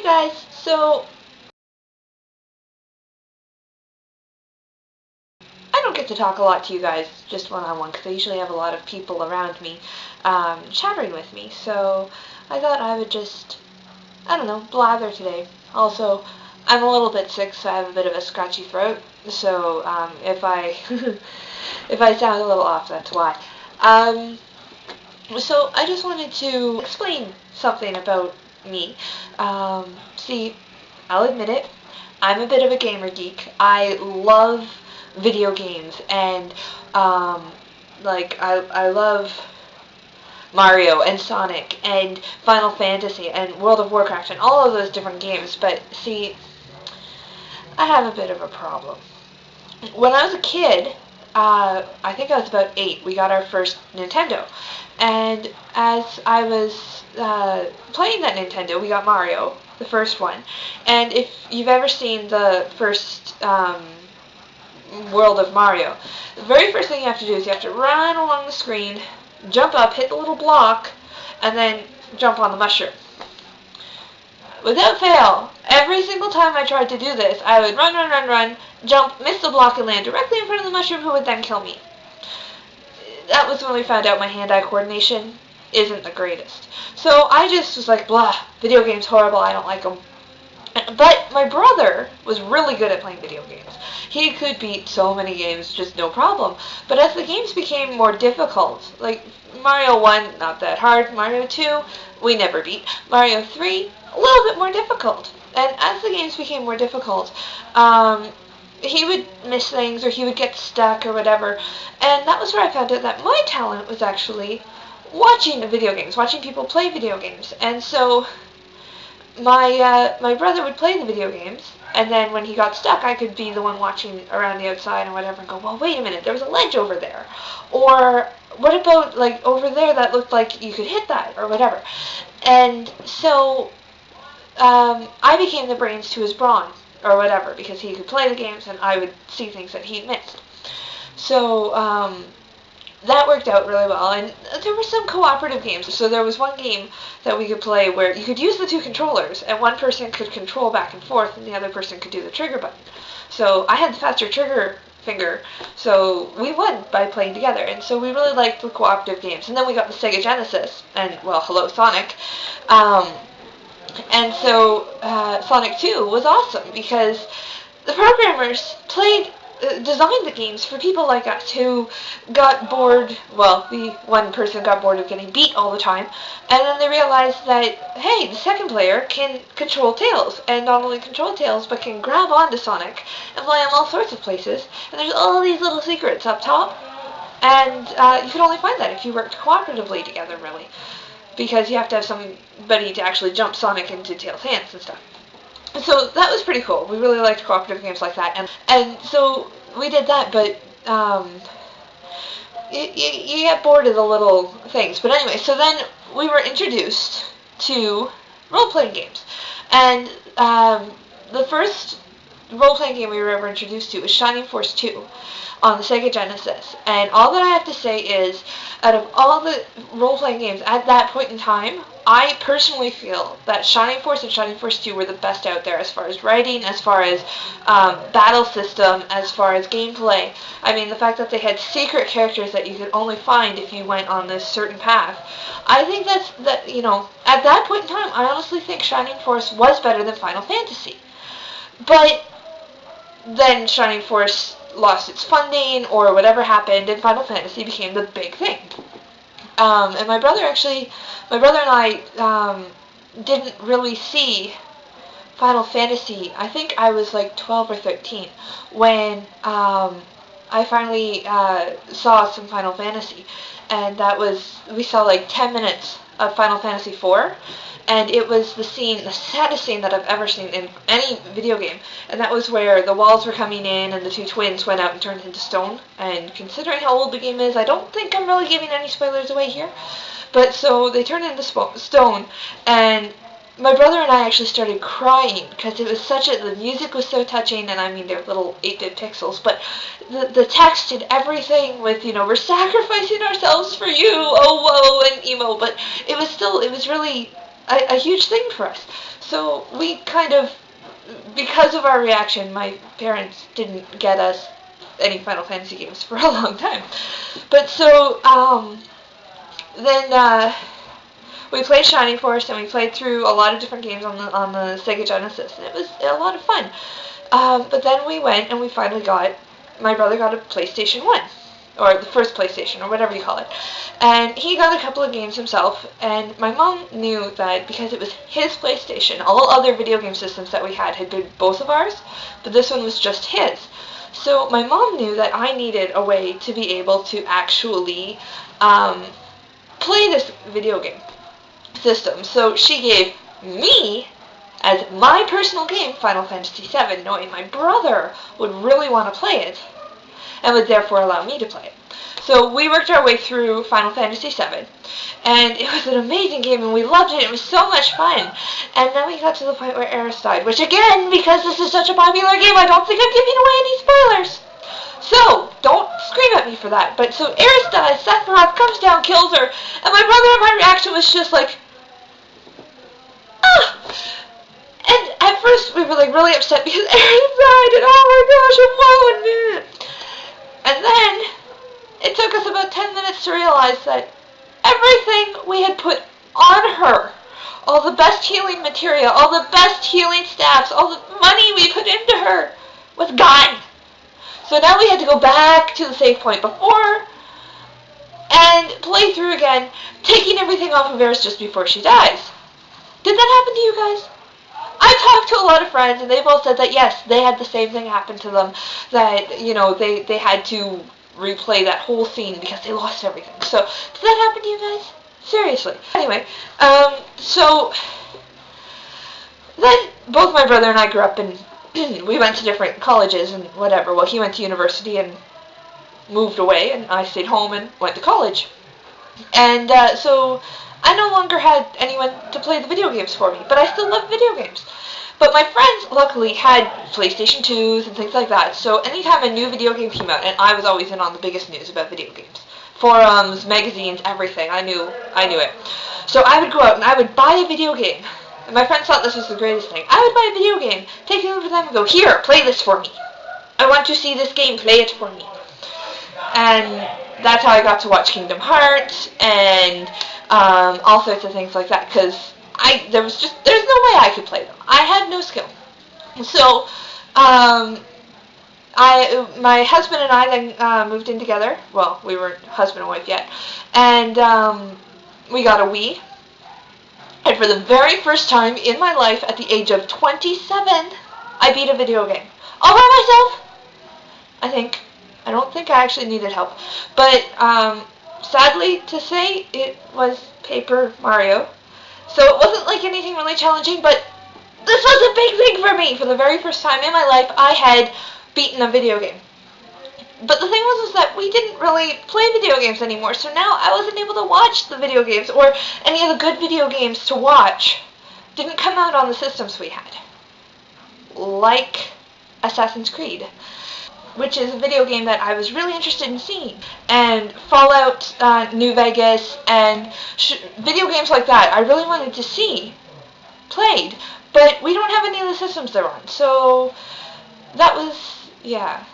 guys, so I don't get to talk a lot to you guys just one-on-one because I usually have a lot of people around me chattering with me, so I thought I would just, I don't know, blather today. Also, I'm a little bit sick, so I have a bit of a scratchy throat, so if I if I sound a little off, that's why. So I just wanted to explain something about me. See, I'll admit it, I'm a bit of a gamer geek. I love video games, and I love Mario and Sonic and Final Fantasy and World of Warcraft and all of those different games, but see, I have a bit of a problem. When I was a kid, I think I was about 8, we got our first Nintendo. And as I was playing that Nintendo, we got Mario, the first one. And if you've ever seen the first world of Mario, the very first thing you have to do is you have to run along the screen, jump up, hit the little block, and then jump on the mushroom. Without fail, every single time I tried to do this, I would run, jump, miss the block, and land directly in front of the mushroom, who would then kill me. That was when we found out my hand-eye coordination isn't the greatest. So I just was like, blah, video games horrible, I don't like them. But my brother was really good at playing video games. He could beat so many games, just no problem. But as the games became more difficult, like Mario 1, not that hard. Mario 2, we never beat. Mario 3, a little bit more difficult. And as the games became more difficult, he would miss things, or he would get stuck, or whatever. And that was where I found out that my talent was actually watching video games, watching people play video games. And so my brother would play the video games, and then when he got stuck, I could be the one watching around the outside and whatever, and go, well, wait a minute, there was a ledge over there. Or what about, like, over there that looked like you could hit that, or whatever. And so I became the brains to his brawn, or whatever, because he could play the games and I would see things that he'd missed. So that worked out really well, and there were some cooperative games. So there was one game that we could play where you could use the two controllers, and one person could control back and forth, and the other person could do the trigger button. So I had the faster trigger finger, so we won by playing together, and so we really liked the cooperative games. And then we got the Sega Genesis, and, well, hello, Sonic. And so Sonic 2 was awesome because the programmers designed the games for people like us who got bored. Well, the one person got bored of getting beat all the time, and then they realized that, hey, the second player can control Tails, and not only control Tails, but can grab onto Sonic and fly him all sorts of places, and there's all these little secrets up top, and you can only find that if you worked cooperatively together, really, because you have to have somebody to actually jump Sonic into Tails' hands and stuff. So that was pretty cool. We really liked cooperative games like that, and so we did that. But you get bored of the little things. But anyway, so then we were introduced to role-playing games, and the first role-playing game we were ever introduced to was Shining Force 2 on the Sega Genesis. And all that I have to say is, out of all the role-playing games at that point in time, I personally feel that Shining Force and Shining Force 2 were the best out there as far as writing, as far as battle system, as far as gameplay. I mean, the fact that they had secret characters that you could only find if you went on this certain path. I think that you know, at that point in time, I honestly think Shining Force was better than Final Fantasy. But then Shining Force lost its funding, or whatever happened, and Final Fantasy became the big thing. And my brother and I didn't really see Final Fantasy. I think I was like 12 or 13 when I finally saw some Final Fantasy, and we saw like 10 minutes of Final Fantasy IV. And it was the saddest scene that I've ever seen in any video game. And that was where the walls were coming in and the two twins went out and turned into stone. And considering how old the game is, I don't think I'm really giving any spoilers away here. But so they turned into stone, and my brother and I actually started crying because it was the music was so touching, and I mean, they're little 8-bit pixels, but the text and everything with, you know, we're sacrificing ourselves for you, oh whoa, and emo, but it was really a huge thing for us. So we kind of, because of our reaction, my parents didn't get us any Final Fantasy games for a long time. But so, then we played Shining Force, and we played through a lot of different games on the Sega Genesis, and it was a lot of fun. But then we went and we finally my brother got a PlayStation 1, or the first PlayStation, or whatever you call it. And he got a couple of games himself, and my mom knew that because it was his PlayStation, all other video game systems that we had been both of ours, but this one was just his. So my mom knew that I needed a way to be able to actually play this video game system. So she gave me, as my personal game, Final Fantasy VII, knowing my brother would really want to play it, and would therefore allow me to play it. So we worked our way through Final Fantasy VII, and it was an amazing game, and we loved it. It was so much fun. And then we got to the point where Aeris died, which again, because this is such a popular game, I don't think I'm giving away any spoilers. So, don't scream at me for that. But so Aeris dies, Sephiroth comes down, kills her, and my brother and my reaction was just like, ah! And at first we were like really upset because Aeris died, and oh my gosh, it won't. And then it took us about 10 minutes to realize that everything we had put on her, all the best healing material, all the best healing staffs, all the money we put into her, was gone. So now we had to go back to the save point before and play through again, taking everything off of Aeris just before she dies. Did that happen to you guys? I talked to a lot of friends, and they both said that yes, they had the same thing happen to them, that, you know, they had to replay that whole scene because they lost everything. So, did that happen to you guys? Seriously. Anyway, so then both my brother and I grew up, and we went to different colleges and whatever. Well, he went to university and moved away, and I stayed home and went to college. And so I no longer had anyone to play the video games for me, but I still love video games. But my friends, luckily, had PlayStation 2s and things like that, so anytime a new video game came out, and I was always in on the biggest news about video games, forums, magazines, everything, I knew it. So I would go out and I would buy a video game, and my friends thought this was the greatest thing. I would buy a video game, take it over to them and go, here, play this for me. I want to see this game, play it for me. And that's how I got to watch Kingdom Hearts, and all sorts of things like that, because there's no way I could play them. I had no skill. So, my husband and I then moved in together. Well, we weren't husband and wife yet. And we got a Wii. And for the very first time in my life, at the age of 27, I beat a video game. All by myself, I think. I don't think I actually needed help. But, sadly to say, it was Paper Mario. So it wasn't like anything really challenging, but this was a big thing for me. For the very first time in my life, I had beaten a video game. But the thing was that we didn't really play video games anymore, so now I wasn't able to watch the video games, or any of the good video games to watch didn't come out on the systems we had. Like Assassin's Creed, which is a video game that I was really interested in seeing. And Fallout New Vegas, and video games like that I really wanted to see played. But we don't have any of the systems they're on. So that was, yeah.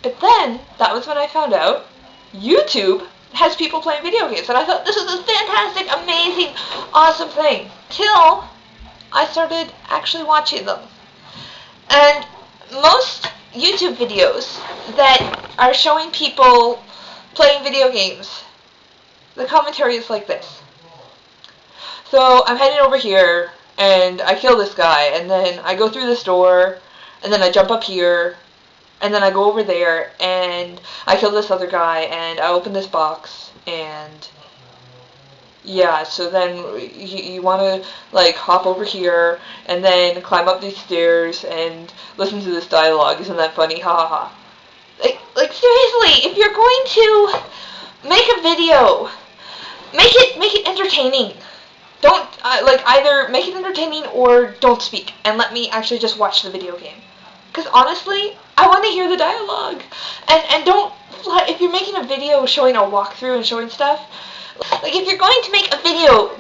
But then, that was when I found out YouTube has people playing video games. And I thought, this is a fantastic, amazing, awesome thing. Till I started actually watching them. And most YouTube videos that are showing people playing video games, the commentary is like this. So I'm heading over here, and I kill this guy, and then I go through this door, and then I jump up here, and then I go over there, and I kill this other guy, and I open this box, and yeah, so then you want to, like, hop over here, and then climb up these stairs, and listen to this dialogue. Isn't that funny? Ha ha ha. Like seriously, if you're going to make a video, make it entertaining. Don't, either make it entertaining or don't speak, and let me actually just watch the video game. Because honestly, I want to hear the dialogue. And don't, if you're making a video showing a walkthrough and showing stuff, Like, if you're going to make a video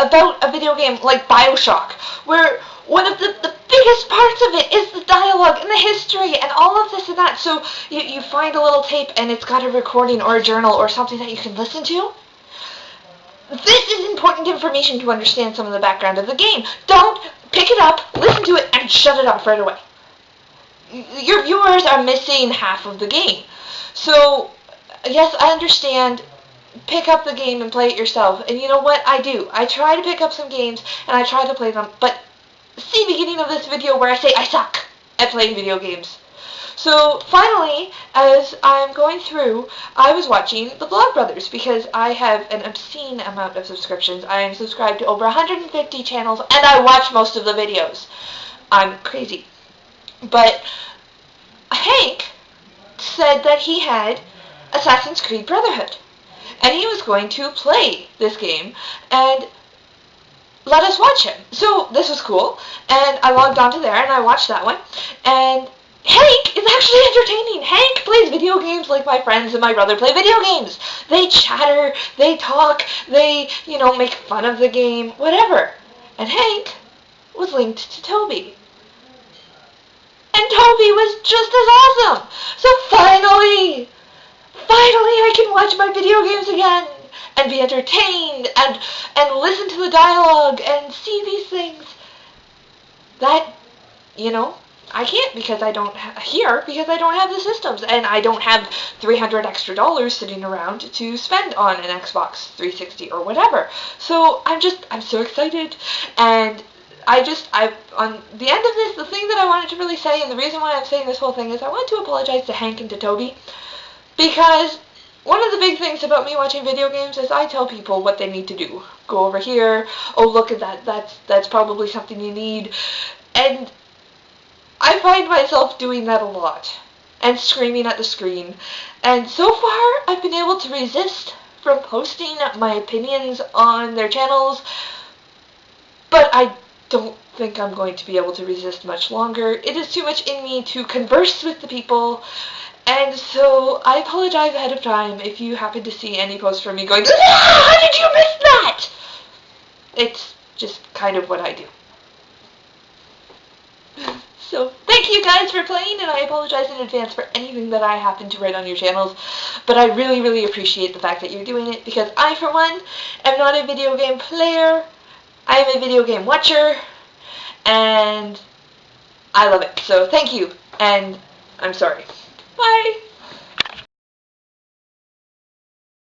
about a video game like Bioshock, where one of the biggest parts of it is the dialogue and the history and all of this and that, so you find a little tape and it's got a recording or a journal or something that you can listen to. This is important information to understand some of the background of the game. Don't pick it up, listen to it, and shut it off right away. Your viewers are missing half of the game. So, yes, I understand. Pick up the game and play it yourself. And you know what? I do. I try to pick up some games, and I try to play them. But see the beginning of this video where I say I suck at playing video games. So, finally, as I'm going through, I was watching the Vlogbrothers because I have an obscene amount of subscriptions. I am subscribed to over 150 channels, and I watch most of the videos. I'm crazy. But Hank said that he had Assassin's Creed Brotherhood, and he was going to play this game and let us watch him. So this was cool, and I logged onto there and I watched that one, and Hank is actually entertaining. Hank plays video games like my friends and my brother play video games. They chatter, they talk, they, make fun of the game, whatever. And Hank was linked to Toby. And Toby was just as awesome. So finally I can watch my video games again and be entertained and listen to the dialogue and see these things that, I can't because I don't have the systems, and I don't have $300 extra sitting around to spend on an Xbox 360 or whatever. So I'm so excited, and on the end of this, the thing that I wanted to really say, and the reason why I'm saying this whole thing, is I want to apologize to Hank and to Toby, because one of the big things about me watching video games is I tell people what they need to do. Go over here, oh look at that, that's probably something you need, and I find myself doing that a lot, and screaming at the screen, and so far I've been able to resist from posting my opinions on their channels, but I don't think I'm going to be able to resist much longer. It is too much in me to converse with the people, and so I apologize ahead of time if you happen to see any posts from me going, "Ah, how did you miss that?" It's just kind of what I do. So, thank you guys for playing, and I apologize in advance for anything that I happen to write on your channels, but I really, really appreciate the fact that you're doing it, because I, for one, am not a video game player. I am a video game watcher, and I love it. So, thank you, and I'm sorry. Bye!